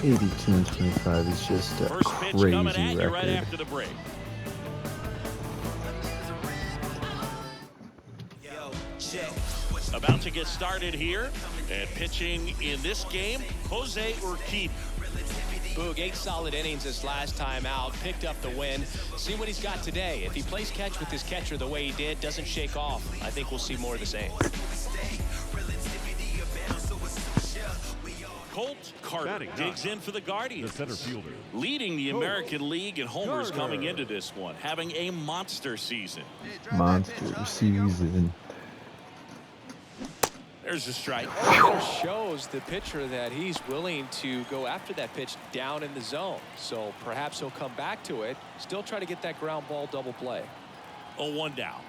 82-25 is just a First pitch coming at crazy you right record. after the break. About to get started here, and pitching in this game, Jose Urquidy. Boog, 8 solid innings this last time out, picked up the win. See what he's got today. If he plays catch with his catcher the way he did, doesn't shake off, I think we'll see more of the same. Colt Carter digs in for the Guardians. The center fielder. Leading the American League in homers coming into this one, having a monster season. Monster season. There's a strike. Shows the pitcher that he's willing to go after that pitch down in the zone. So perhaps he'll come back to it, still try to get that ground ball double play. 0-1 down.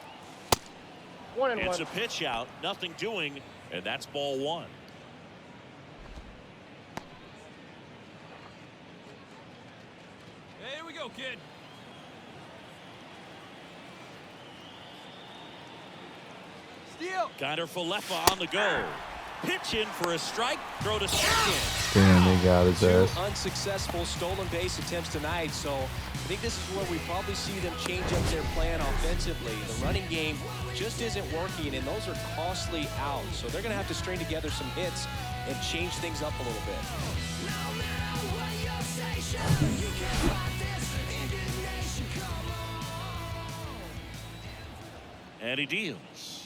It's a pitch out, nothing doing, and that's ball one. Hey, here we go, kid. Kinder Falefa on the go. Pitch in for a strike. Throw to second. Damn, they got his ass. 2 unsuccessful stolen base attempts tonight. So I think this is where we probably see them change up their plan offensively. The running game just isn't working, and those are costly outs. So they're going to have to string together some hits and change things up a little bit. And he deals.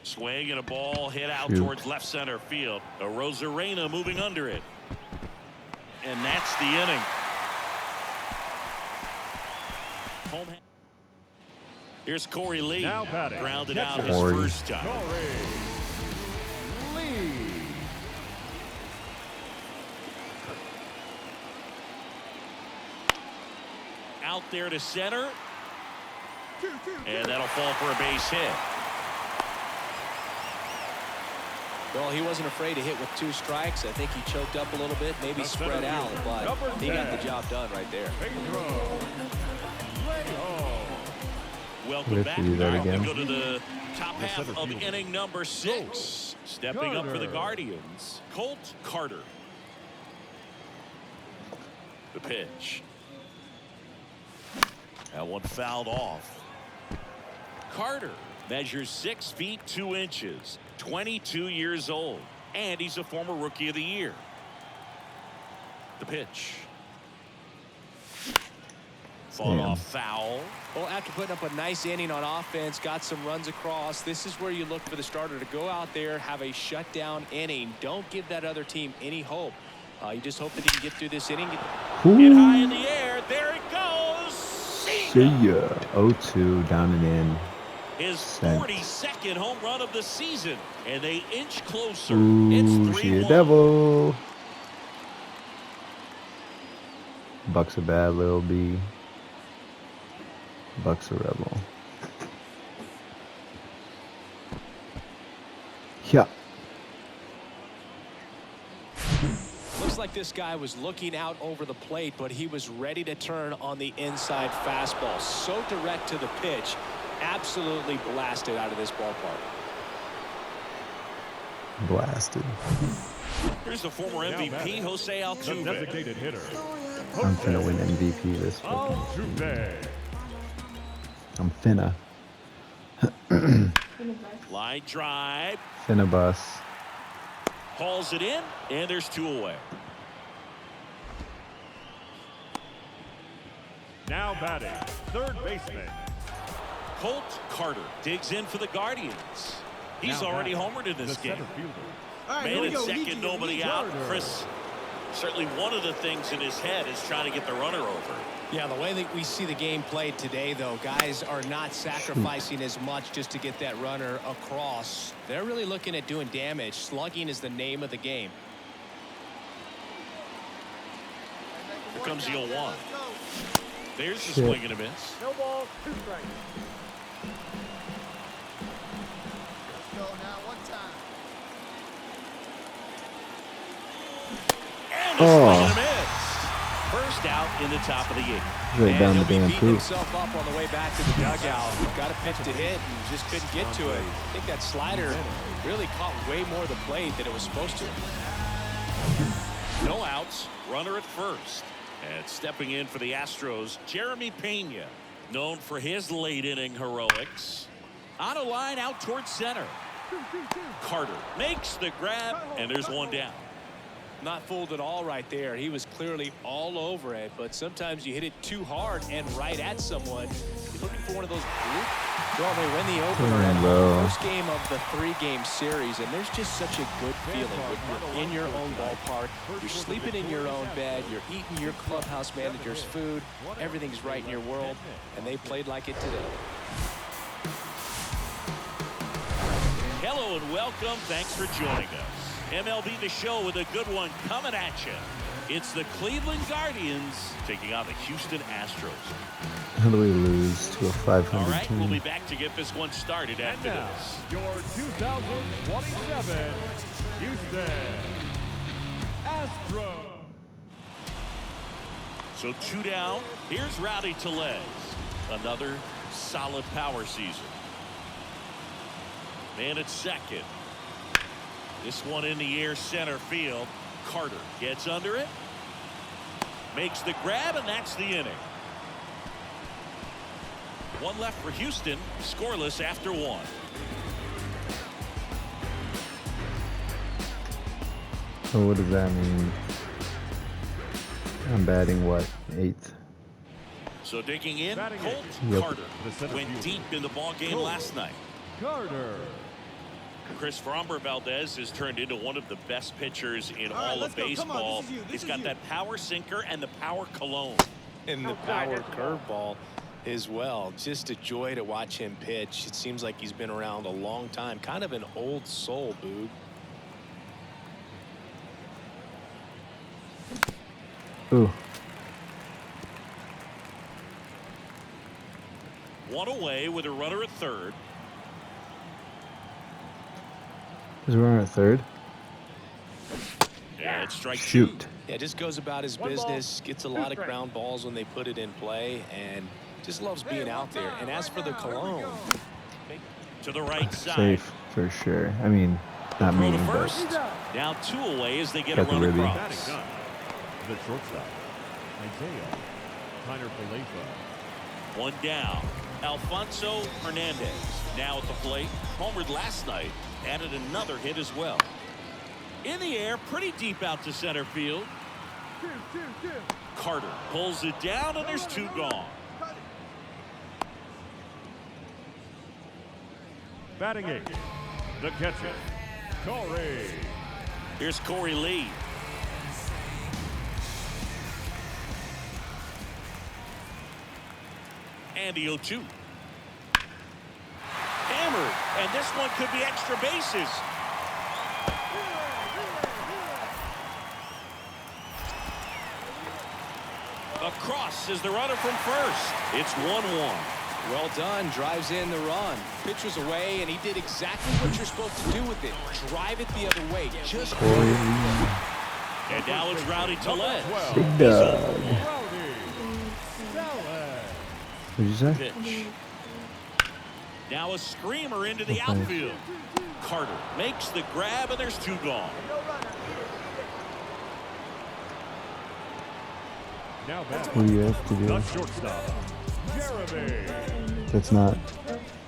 Swing and a ball hit out Shoot. towards left center field. Arozarena moving under it. And that's the inning. Home. Here's Corey Lee. Now batting. Grounded out his Corey. first time. Corey Lee. Out there to center. And that'll fall for a base hit. Well, he wasn't afraid to hit with 2 strikes. I think he choked up a little bit, maybe spread out, but he got the job done right there. Welcome We have back. to do that Now again. we go to the top half of inning number 6. Stepping up for the Guardians, Colt Carter. The pitch. That one fouled off. Carter measures 6 feet 2 inches, 22 years old, and he's a former Rookie of the Year. The pitch. Fought off foul. Well, after putting up a nice inning on offense, got some runs across, this is where you look for the starter to go out there, have a shutdown inning. Don't give that other team any hope. You just hope that he can get through this inning. Get high in the air. There it goes. See ya. 0-2 down and in. His Sent. 42nd home run of the season, and they inch closer. Ooh, It's she a 3-1. devil. Buck's a bad little bee. Buck's a rebel. Yeah. Looks like this guy was looking out over the plate, but he was ready to turn on the inside fastball. So direct to the pitch. Absolutely blasted out of this ballpark. Blasted. Here's the former MVP, Jose The Altuve. designated hitter. I'm finna win MVP this fucking. Altuve. I'm finna. Line drive. Finna bus. Hauls it in, and there's 2 away. Now batting. Third baseman. Colt Carter digs in for the Guardians. He's Now already batting. homered in this The game. center fielder. Man at second, nobody out. Chris, certainly one of the things in his head is trying to get the runner over. Yeah, the way that we see the game played today, though, guys are not sacrificing as much just to get that runner across. They're really looking at doing damage. Slugging is the name of the game. Here comes the 0-1. There's the swing and a miss. No ball, 2 strikes. Let's go now, 1 time. And a swing and a miss. First out in the top of the 8th. Right down the he'll be damn beating poop. himself up on the way back to the dugout. Got a pitch to hit and just couldn't get to it. I think that slider really caught way more of the plate than it was supposed to. No outs, runner at first. And stepping in for the Astros, Jeremy Pena, known for his late inning heroics. On a line out towards center. Carter makes the grab, and there's one down. Not fooled at all right there. He was clearly all over it, but sometimes you hit it too hard and right at someone. You're looking for one of those well, they win the opener at the first game of the 3-game series, and there's just such a good feeling when you're in your own ballpark, you're sleeping in your own bed, you're eating your clubhouse manager's food, everything's right in your world, and they played like it today. Hello and welcome. Thanks for joining us. MLB The Show with a good one coming at you. It's the Cleveland Guardians taking on the Houston Astros. How do we lose to a 500 All right, team? we'll be back to get this one started after Now, this. your 2027 Houston Astros. So 2 down. Here's Rowdy Tellez. Another solid power season. Man at second. This one in the air center field. Carter gets under it. Makes the grab, and that's the inning. One left for Houston. Scoreless after 1. So what does that mean? I'm batting what, 8th? So digging in, Batting Colt Yep. Carter The center went fielder. deep in the ball game last night. Carter. Chris Framber Valdez has turned into one of the best pitchers in All right, all let's of go. Come on, baseball. this is you. This He's is got you. that power sinker and the power cologne. And the power curveball as well. Just a joy to watch him pitch. It seems like he's been around a long time. Kind of an old soul, Boog. Ooh, One away with a runner at third. is runner at 3rd? And strike Shoot. two. Yeah, just goes about his One ball, business, gets a two lot of strikes. ground balls when they put it in play, and just loves being out there. And as for the cologne, To the right side. Safe for sure. I mean, not Throw me, to but first. Now 2 away as they get Got a the run ribby. Batting across. done. The shortstop, Isaiah Tyner Falefa. 1 down. Alfonso Hernandez now at the plate. Homered last night. Added another hit as well. In the air, pretty deep out to center field. Carter pulls it down, and there's 2 gone. Batting 8, the catcher, Corey. Here's Corey Lee. Andy O2. Hammered, and this one could be extra bases. Across is the runner from first. It's 1-1. well done, drives in the run. Pitch was away, and he did exactly what you're supposed to do with it. Drive it the other way. Just Corey Lee. And now it's Rowdy Tellez. Big dog. Rowdy Tellez. What'd you say? Pitch. Now a screamer into the Okay. outfield. Carter makes the grab, and there's 2 gone. Now What do batting, you have to the do? shortstop, Jeremy. That's not.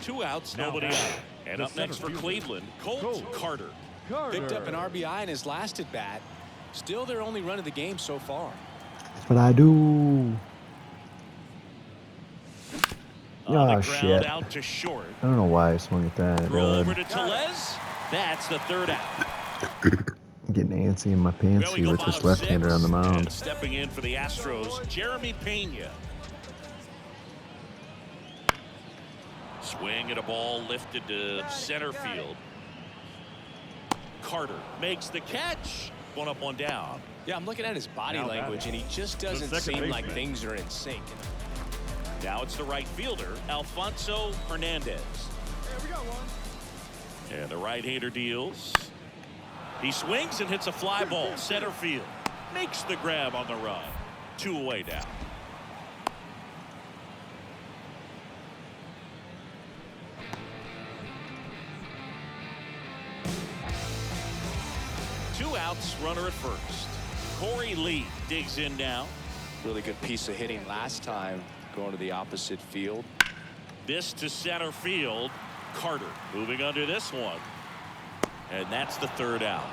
2 outs, Now nobody out. batting, And the up next for center fielder, Cleveland, Colt Colt Carter. Carter. picked up an RBI in his last at bat. Still their only run of the game so far. That's what I do. On the Oh, ground shit. out to short. I don't know why I swung at that. Throw over God. to Tellez. That's the 3rd out. I'm getting antsy in my Well, we pantsy go with this bottom left-hander 6. on the mound. And stepping in for the Astros, Jeremy Pena. Swing at a ball lifted to center field. Carter makes the catch. 1 up, 1 down. Yeah, I'm looking at his body Now language, and batting, he just the doesn't second seem like baseman. things are in sync. Now it's the right fielder, Alfonso Hernandez. And the right-hander deals. He swings and hits a fly ball center field. Makes the grab on the run. 2 away now. 2 outs, runner at first. Corey Lee digs in now. Really good piece of hitting last time, going to the opposite field. This to center field. Carter moving under this one. And that's the 3rd out.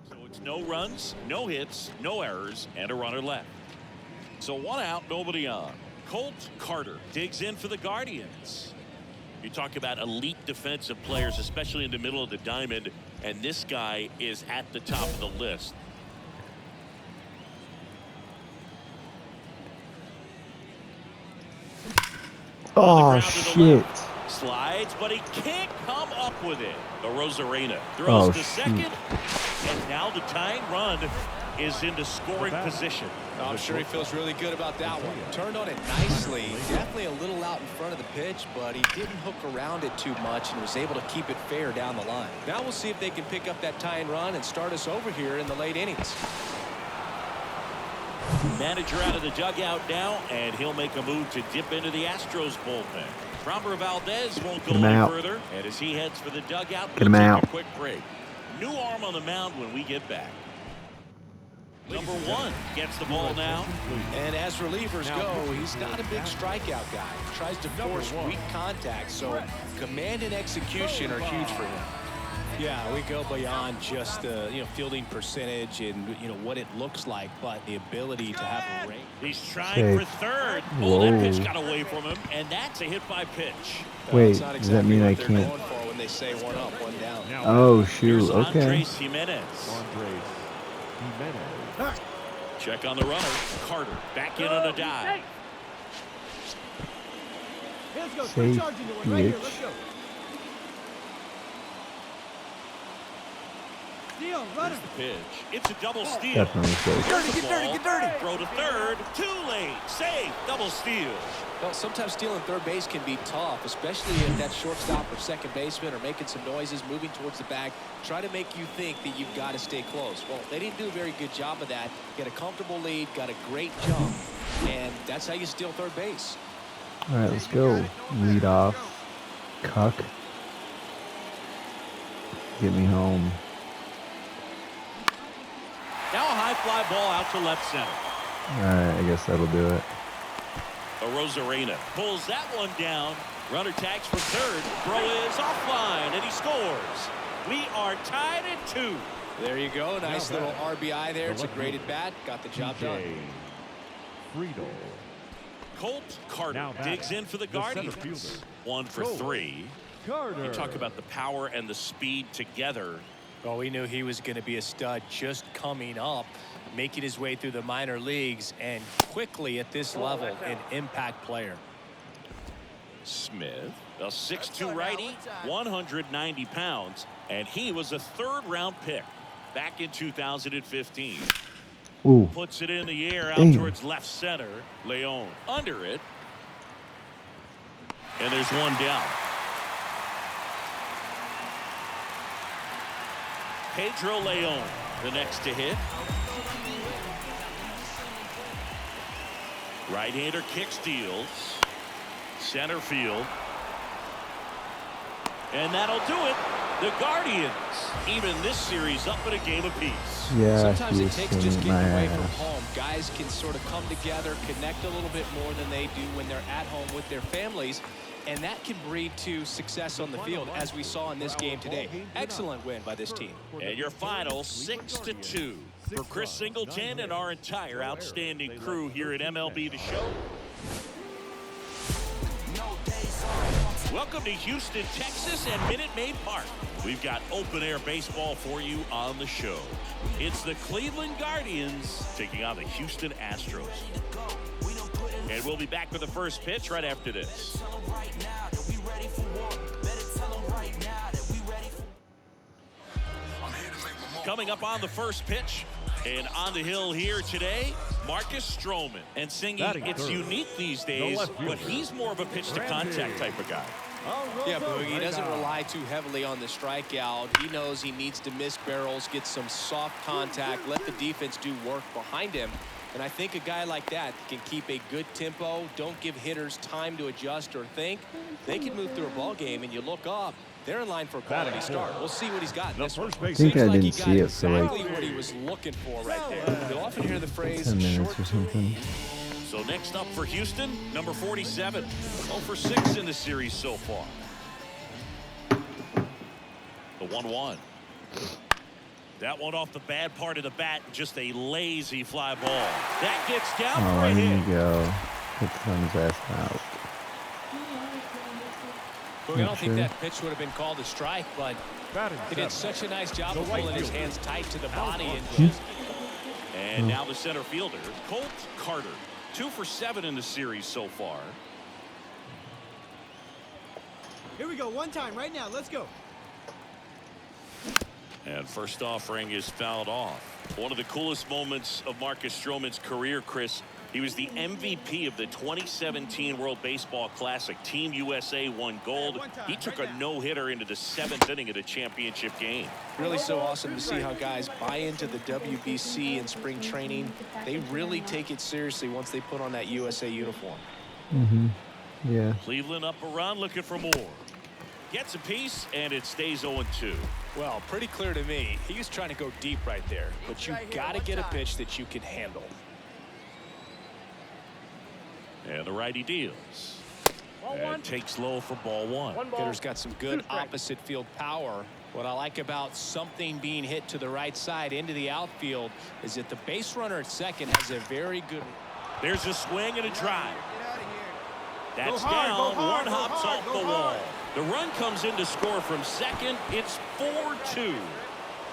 So it's no runs, no hits, no errors, and a runner left. So 1 out, nobody on. Colt Carter digs in for the Guardians. You talk about elite defensive players, especially in the middle of the diamond, and this guy is at the top of the list. Oh, shit. Slides, but he can't come up with it. Arozarena throws Oh, to second, and now the tying run is into scoring position. I'm sure he feels really good about that one. Turned on it nicely. Definitely a little out in front of the pitch, but he didn't hook around it too much and was able to keep it fair down the line. Now we'll see if they can pick up that tying run and start us over here in the late innings. Manager out of the dugout now, and he'll make a move to dip into the Astros bullpen. Framber Valdez won't go any further, and as he heads for the dugout, Get him we'll take out. a quick break. New arm on the mound when we get back. Number 1 gets the ball now. And as relievers go, he's not a big strikeout guy. He tries to force weak contact, so command and execution are huge for him. Yeah, we go beyond just the fielding percentage and what it looks like, but the ability to have a range. He's trying for third. Oh, that pitch got away from him, and that's a hit by pitch. Wait, It's not does that mean what I they're can't? going for when they say 1 up, 1 down. Oh, shoot. Here's Okay. Andres Jimenez. Andres Jimenez. Check on the runner. Carter back in on a dive. Let's go. Safe Charging the one right here. pitch. Let's go. Steal, run him. Pitch. It's a double steal. Definitely safe. Get dirty. Throw to third. Too late. Save. Double steal. Well, sometimes stealing third base can be tough, especially if that shortstop or second baseman are making some noises, moving towards the bag, try to make you think that you've got to stay close. Well, they didn't do a very good job of that. Get a comfortable lead, got a great jump, and that's how you steal third base. All right, let's go. Lead off. Cuck. Get me home. Now a high fly ball out to left center. All right, I guess that'll do it. Arozarena pulls that one down. Runner tags for third. Throw is offline, and he scores. We are tied at 2. There you go. Nice Now little back. RBI there. It's a great at bat. Got the job done. TJ Friedel. Colt Carter Now digs in for the Guardians. center fielder. 1 for Colt 3. Carter. You talk about the power and the speed together. Well, we knew he was going to be a stud just coming up, making his way through the minor leagues, and quickly at this level, an impact player. Smith, a 6'2 righty, 190 pounds, and he was a 3rd-round pick back in 2015. Ooh. Puts it in the air out Damn. towards left center. Leon under it. And there's 1 down. Pedro Leon, the next to hit. Right-hander kick steals. Center field. And that'll do it. The Guardians, even this series, up in a game apiece. Yeah, Sometimes he it was takes swinging just at getting my away from ass. home. Guys can sort of come together, connect a little bit more than they do when they're at home with their families. And that can breed to success on the field, as we saw in this game today. Excellent win by this team. And your final 6-2 for Chris Singleton and our entire outstanding crew here at MLB The Show. Welcome to Houston, Texas and Minute Maid Park. We've got open-air baseball for you on the show. It's the Cleveland Guardians taking on the Houston Astros. And we'll be back with the first pitch right after this. Coming up on the first pitch, and on the hill here today, Marcus Stroman. And singing, Batting it's third, unique these the days, left but fielder, he's more of a pitch-to-contact type of guy. Yeah, Boogie, he doesn't rely too heavily on the strikeout. He knows he needs to miss barrels, get some soft contact, let the defense do work behind him. And I think a guy like that can keep a good tempo, don't give hitters time to adjust or think. They can move through a ball game, and you look up, they're in line for a quality start. We'll see what he's got in this one. first base. I think I Seems like didn't he got see it for like exactly what he was looking for right there. You'll often hear the phrase 10 minutes short or something. So next up for Houston, number 47. 0 for 6 in the series so far. The 1-1. That one off the bad part of the bat, just a lazy fly ball. That gets down for Oh, a there you hit. go. Hit Sun's ass out. Look, I don't think that pitch would have been called a strike, but Batting he did seventh. such a nice job The of right pulling his fielder. hands tight to the body and Hmm. just And now the center fielder, Colt Carter. 2 for 7 in the series so far. Here we go. One time right now. Let's go. And first offering is fouled off. One of the coolest moments of Marcus Stroman's career, Chris. He was the MVP of the 2017 World Baseball Classic. Team USA won gold. He took a no-hitter into the 7th inning of the championship game. really so awesome to see how guys buy into the WBC in spring training. They really take it seriously once they put on that USA uniform. Yeah. Cleveland up a run, looking for more. Gets a piece, and it stays 0-2. Well, pretty clear to me. He was trying to go deep right there, but you got to get a pitch that you can handle. And the righty deals. And takes low for ball 1. Hitter's got some good opposite field power. What I like about something being hit to the right side into the outfield is that the base runner at second has a very good. There's a swing and a drive. That's Go hard, down. go hard, One go hops hard, off go the hard. wall. The run comes in to score from second. It's 4-2.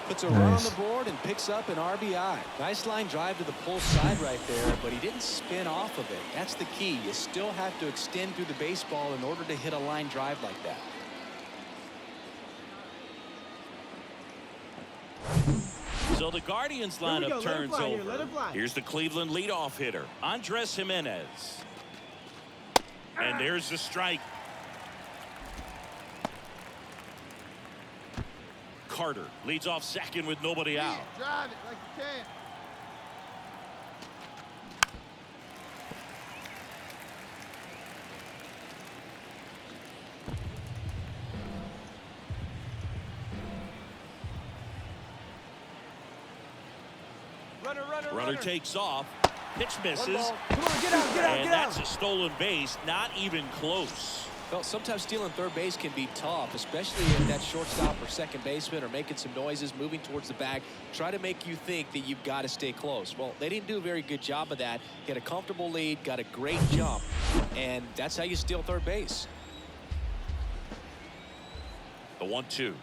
Puts a run on Nice. the board and picks up an RBI. Nice line drive to the pull side right there, but he didn't spin off of it. That's the key. You still have to extend through the baseball in order to hit a line drive like that. So the Guardians Here we lineup go. Let it turns fly here. over. Let it fly. Here's the Cleveland leadoff hitter, Andres Jimenez. And there's the strike. Carter leads off second with nobody out. Drive it like you can. Runner takes off. Pitch misses. Come on, get out, get out, And get that's out. a stolen base. Not even close. Well, sometimes stealing third base can be tough, especially if that shortstop or second baseman are making some noises, moving towards the bag, try to make you think that you've got to stay close. Well, they didn't do a very good job of that. Get a comfortable lead, got a great jump, and that's how you steal third base. The 1-2.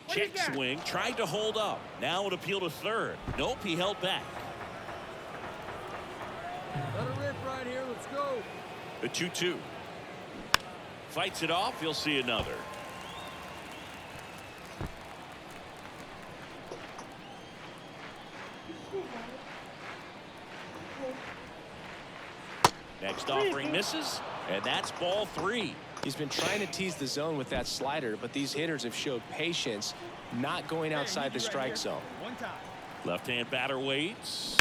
Check swing, tried to hold up. Now an appeal to third. Nope, he held back. Let it rip right here. Let's go. The 2-2. Fights it off. He'll see another. Next offering misses, and that's ball 3. He's been trying to tease the zone with that slider, but these hitters have showed patience, not going outside the strike zone. One time. Left-hand batter waits.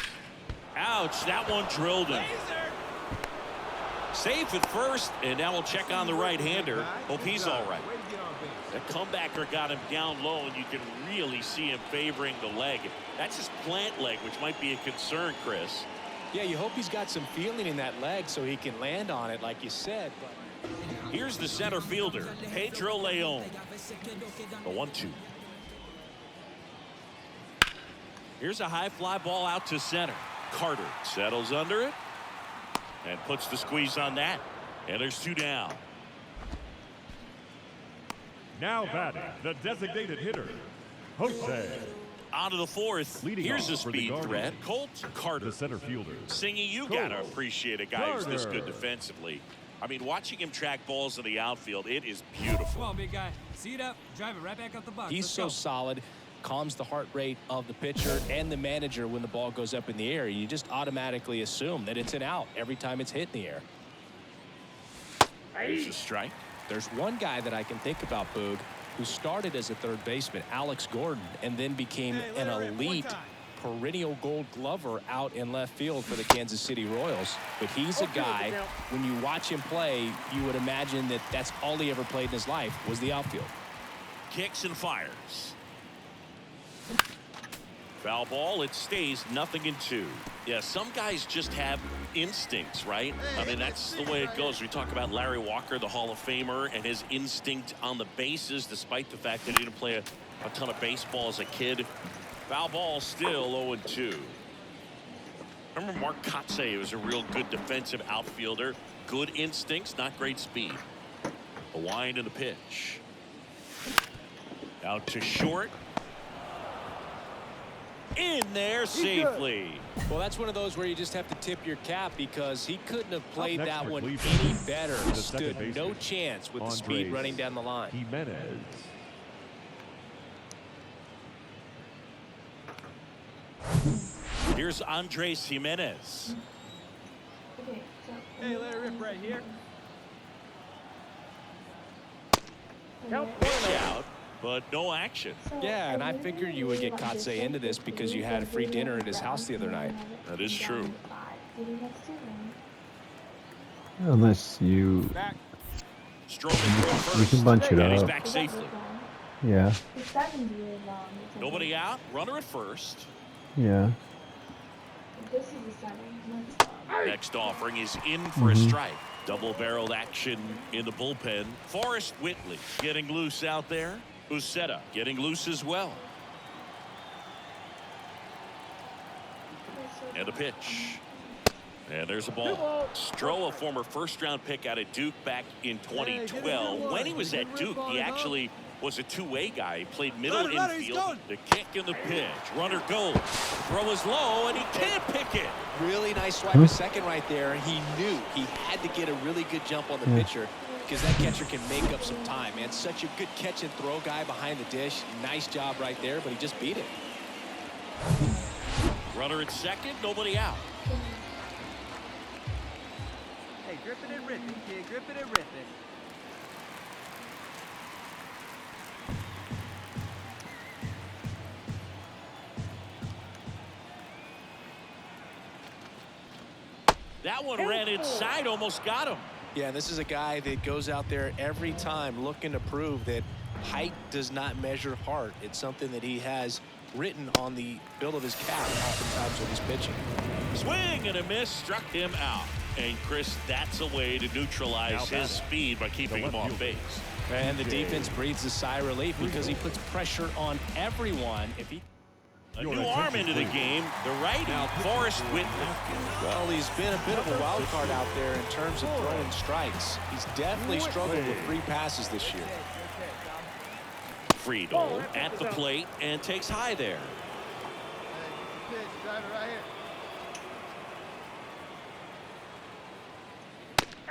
Ouch, that one drilled him. Safe at first, and now we'll check on the right-hander. Hope he's all right. Way to get on base. The comebacker got him down low, and you can really see him favoring the leg. That's his plant leg, which might be a concern, Chris. Yeah, you hope he's got some feeling in that leg so he can land on it, like you said. But Here's the center fielder, Pedro Leon. The 1-2. Here's a high fly ball out to center. Carter settles under it and puts the squeeze on that. And there's 2 down. Now batting, the designated hitter, Jose. On to the 4th. Leading Here's a off for the speed Guardians, threat. Colt Carter. The center fielder. Singing, you Cole gotta appreciate a guy who's this good Carter. defensively. I mean, watching him track balls in the outfield, it is beautiful. Come on, big guy. See it up. Drive it right back up the box. he's Let's so go. solid, calms the heart rate of the pitcher and the manager when the ball goes up in the air. You just automatically assume that it's an out every time it's hit in the air. There's a strike. There's one guy that I can think about, Boog, who started as a third baseman, Alex Gordon, and then became Hey, let an it rip. One elite time. perennial Gold Glover out in left field for the Kansas City Royals. But he's a guy, when you watch him play, you would imagine that that's all he ever played in his life was the outfield. Kicks and fires. Foul ball. It stays 0-2. Yeah, some guys just have instincts, right? I mean, that's the way it goes. We talk about Larry Walker, the Hall of Famer, and his instinct on the bases, despite the fact that he didn't play a ton of baseball as a kid. Foul ball, still 0-2. I remember Mark Kotsay was a real good defensive outfielder. Good instincts, not great speed. A wind and a pitch. Out to short. In there safely. Well, that's one of those where you just have to tip your cap because he couldn't have played next that for one Cleveland, any better. the second Stood baseman, no chance with the speed Andres running down the line. Jimenez. Here's Andres Jimenez. Hey, let it rip right here. Pitch out, but no action. Yeah, and I figured you would get Kotsay into this because you had a free dinner at his house the other night. That is true. Unless you Stroman throw you first. can bunch it And he's up. back safely. Yeah. Nobody out. Runner at first. Yeah. Next offering is in for a strike. Double-barreled action in the bullpen. Forrest Whitley getting loose out there. Uceta getting loose as well. And a pitch. And there's a ball. Stroh, a former first-round pick out of Duke back in 2012. When he was at Duke, he actually was a two-way guy. He played middle infield. The kick and the pitch. Runner goes. Throw is low, and he can't pick it. Really nice swipe of second right there. He knew he had to get a really good jump on the pitcher because that catcher can make up some time, man. Such a good catch and throw guy behind the dish. Nice job right there, but he just beat it. Runner at second, nobody out. Hey, grip it and rip it, kid. Grip it and rip it. That one ran inside, almost got him. Yeah, this is a guy that goes out there every time looking to prove that height does not measure heart. It's something that he has written on the build of his cap oftentimes when he's pitching. Swing and a miss, struck him out. And Chris, that's a way to neutralize his speed by keeping him off base. And the defense breathes a sigh of relief because he puts pressure on everyone. If he A new arm into the game, the righty, Forrest Whitley. Well, he's been a bit of a wild card out there in terms of throwing strikes. He's definitely struggled with 3 passes this year. Friedel at the plate and takes high there. Hey, pitch. Drive it right here.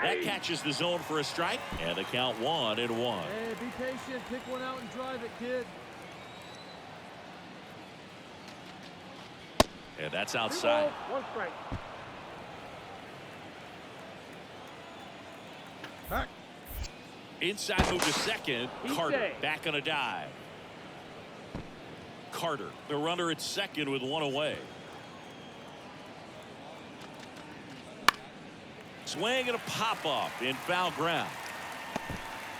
That catches the zone for a strike, and the count 1-1. Hey, be patient. Pick one out and drive it, kid. And that's outside. One strike. Inside move to second. Carter back on a dive. Carter, the runner at second with 1 away. Swing and a pop-up in foul ground.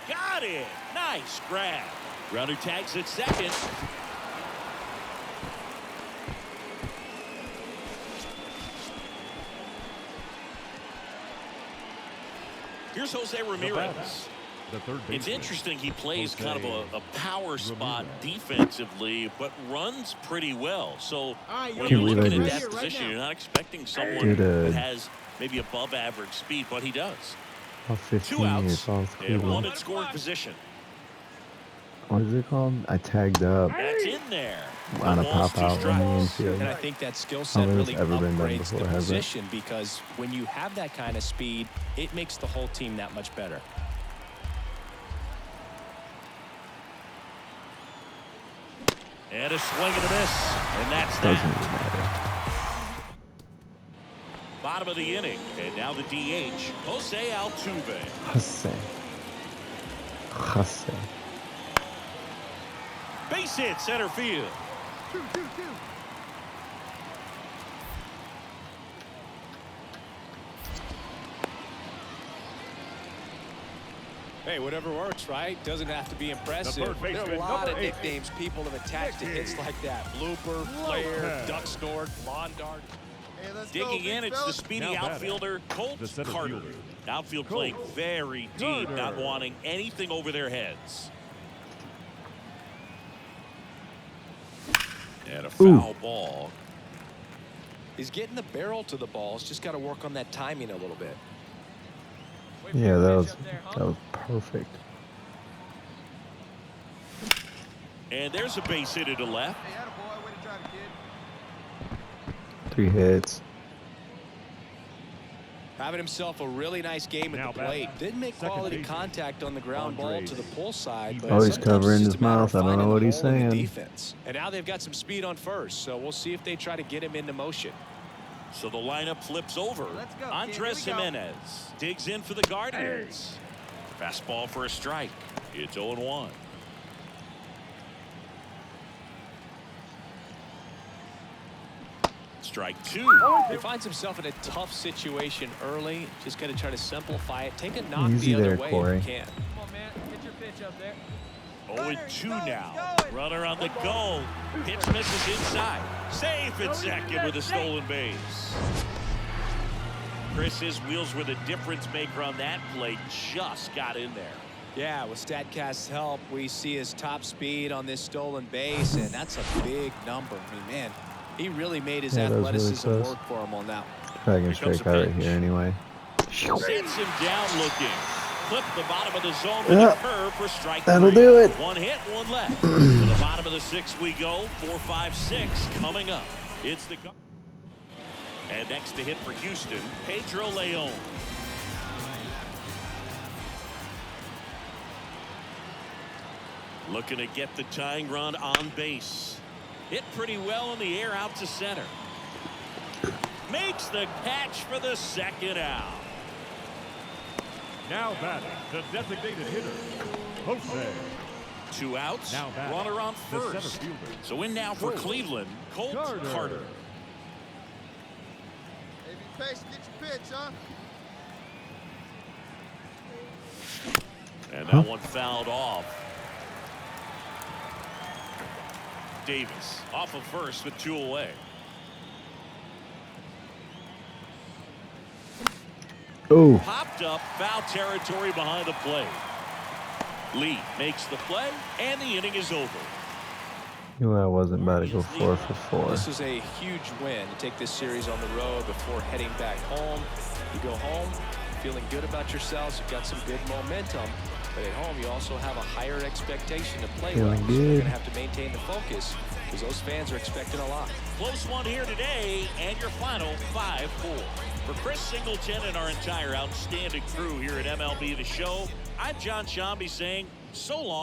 Got it. Nice grab. Runner tags at second. Here's Jose Ramirez. The third It's baseman, interesting he plays Jose kind of a power spot Ramirez. defensively, but runs pretty well. So when Can't you're believe I looking at just that position, you're not expecting someone did a- that has maybe above average speed, but he does. All 15 2 outs years old. and 1 in scoring position. What is it called? I tagged up That's in there. on a Ball's pop 2 out in the strikes. infield. And I think that skill I set don't know if really it's ever been done upgrades the before, has it? position because when you have that kind of speed, it makes the whole team that much better. And a swing and a miss. And that's Doesn't that. really matter. Bottom of the inning. And now the DH, Jose Altuve. Jose. Base hit center field. 2-2-2. Hey, whatever works, right? Doesn't have to be impressive. The third There are a baseman, lot of number 8. nicknames people have attached to hits like that. Blooper, flare, duck snort, lawn dart. Hey, let's Digging go, in, big it's the fella. speedy Now batting, outfielder, Colt the center Carter. fielder. Outfield Colt playing very deep, not Carter. wanting anything over their heads. And a foul ball. He's getting the barrel to the ball. He's just got to work on that timing a little bit. Wait for Yeah, the that pitch was up there, huh? that was perfect. And there's a base hit to left. Hey, attaboy, way to drive it, kid. 3 hits. Having himself a really nice game Now at the plate. batting, Didn't make second quality baseman, contact on the ground ball Andres to the pull side. But Oh, he's sometimes covering it's just his a matter of mouth. I don't know finding what the he's hole in the saying. defense. And now they've got some speed on first, so we'll see if they try to get him into motion. So the lineup flips over. Let's go, kid. Andres Here we go. Jimenez digs in for the Guardians. Fastball for a strike. It's 0-1. Strike 2. He finds himself in a tough situation early. Just got to try to simplify it. Take a knock Easy the other there, way Corey. if you can. Come on, man. Get your pitch up there. 0-2 now. going. Runner on the go. Pitch misses inside. Safe at second with a stolen base. Chris, his wheels were the difference maker on that play. Just got in there. Yeah, with StatCast's help, we see his top speed on this stolen base, and that's a big number. I mean, man, he really made his Yeah, that was really athleticism close. work for him on that one. Probably gonna Here comes strike a out right pitch. here anyway. Sets him down looking. Clip the bottom of the zone with Yeah, a curve for strike that'll 3. do it. One hit, one left. To the bottom of the 6th we go. 4, 5, 6 coming up. It's the and next to hit for Houston, Pedro Leon. Looking to get the tying run on base. Hit pretty well in the air out to center. Makes the catch for the second out. Now batting, the designated hitter, Jose. 2 outs. Now batting, Runner on the center first. fielder, So in now for Colt Cleveland, Colt Carter. Carter. Hey, be patient. Get your pitch, huh? And that one fouled off. Davis off of first with 2 away. Oh, Popped up, foul territory behind the plate. Lee makes the play, and the inning is over. knew I wasn't about to go 4 for 4. This is a huge win to take this series on the road before heading back home. You go home feeling good about yourselves. You've got some good momentum. But at home, you also have a higher expectation to play well. Feeling So you're good. going to have to maintain the focus because those fans are expecting a lot. Close one here today, and your final 5-4. For Chris Singleton and our entire outstanding crew here at MLB The Show, I'm John Shambi saying so long.